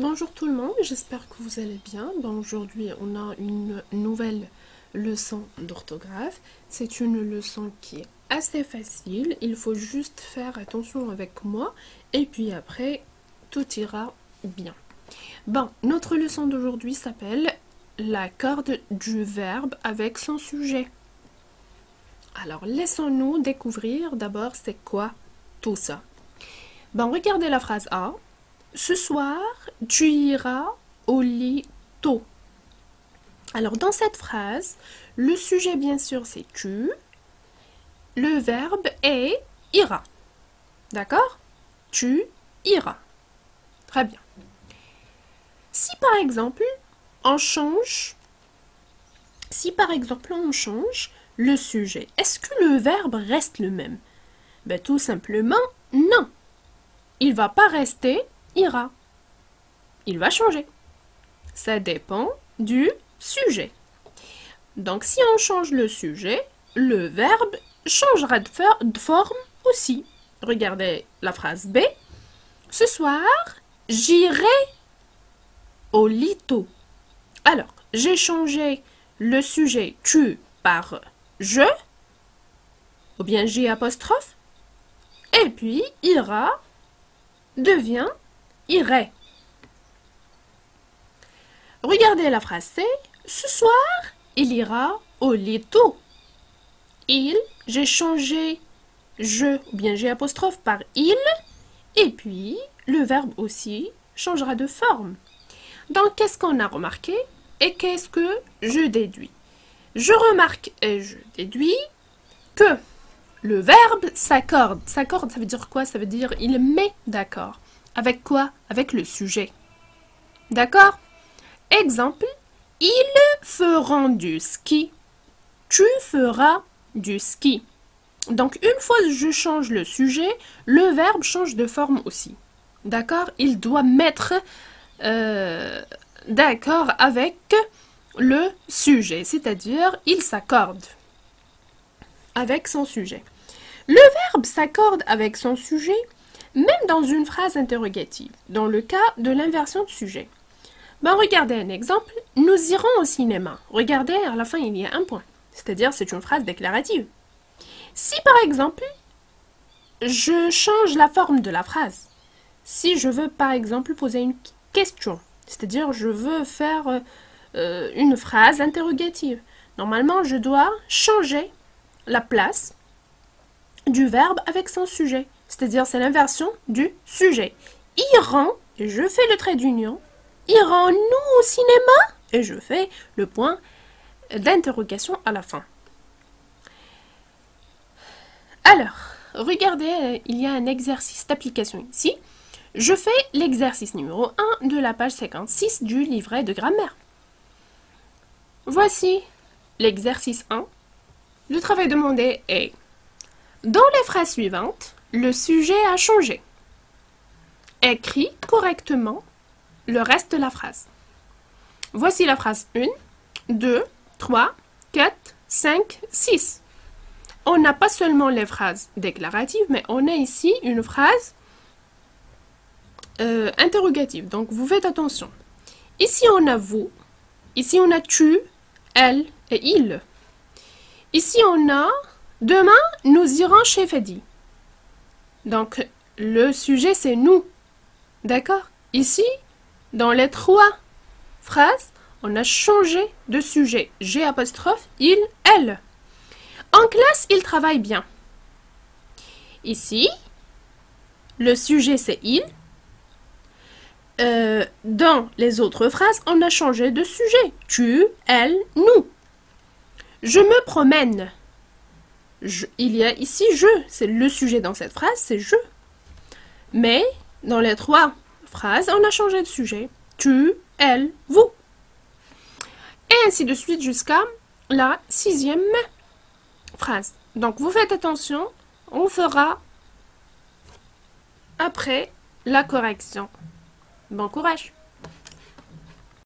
Bonjour tout le monde, j'espère que vous allez bien. Aujourd'hui, on a une nouvelle leçon d'orthographe. C'est une leçon qui est assez facile. Il faut juste faire attention avec moi et puis après, tout ira bien. Notre leçon d'aujourd'hui s'appelle la corde du verbe avec son sujet. Alors, laissons-nous découvrir d'abord c'est quoi tout ça. Regardez la phrase A. Ce soir, tu iras au lit tôt. Alors, dans cette phrase, le sujet, bien sûr, c'est tu. Le verbe est ira. D'accord? Tu iras. Très bien. Si par exemple, on change le sujet, est-ce que le verbe reste le même? Tout simplement, non. Il ne va pas rester ira. Il va changer. Ça dépend du sujet. Donc, si on change le sujet, le verbe changera de forme aussi. Regardez la phrase B. Ce soir, j'irai au lit tôt. Alors, j'ai changé le sujet tu par je, ou bien j apostrophe, et puis ira devient irait. Regardez la phrase C. Ce soir, il ira au lit tôt. Il, j'ai changé je ou bien j'ai apostrophe par il. Et puis, le verbe aussi changera de forme. Donc, qu'est-ce qu'on a remarqué et qu'est-ce que je déduis? Je remarque et je déduis que le verbe s'accorde. S'accorde, ça veut dire quoi? Ça veut dire il met d'accord. Avec quoi? Avec le sujet. D'accord? Exemple, ils feront du ski. Tu feras du ski. Donc, une fois que je change le sujet, le verbe change de forme aussi. D'accord? Il doit mettre d'accord avec le sujet, c'est-à-dire il s'accorde avec son sujet. Le verbe s'accorde avec son sujet même dans une phrase interrogative, dans le cas de l'inversion de sujet. Regardez un exemple. Nous irons au cinéma. Regardez, à la fin, il y a un point. C'est-à-dire, c'est une phrase déclarative. Si, par exemple, je change la forme de la phrase, si je veux, par exemple, poser une question, c'est-à-dire, je veux faire une phrase interrogative, normalement, je dois changer la place du verbe avec son sujet. C'est-à-dire, c'est l'inversion du sujet. Iront, et je fais le trait d'union. Irons-nous au cinéma? Et je fais le point d'interrogation à la fin. Alors, regardez, il y a un exercice d'application ici. Je fais l'exercice numéro 1 de la page 56 du livret de grammaire. Voici l'exercice 1. Le travail demandé est: dans les phrases suivantes, le sujet a changé. Écris correctement le reste de la phrase. Voici la phrase 1, 2, 3, 4, 5, 6. On n'a pas seulement les phrases déclaratives, mais on a ici une phrase interrogative. Donc, vous faites attention. Ici, on a vous. Ici, on a tu, elle et il. Ici, on a demain, nous irons chez Fadi. Donc, le sujet, c'est nous. D'accord? Ici, dans les 3 phrases, on a changé de sujet. G apostrophe, il, elle. En classe, il travaille bien. Ici, le sujet c'est il. Dans les autres phrases, on a changé de sujet. Tu, elle, nous. Je me promène. Il y a ici je. C'est le sujet dans cette phrase, c'est je. Mais dans les 3 phrases, on a changé de sujet. Tu, elle, vous. Et ainsi de suite jusqu'à la 6e phrase. Donc, vous faites attention, on fera après la correction. Bon courage!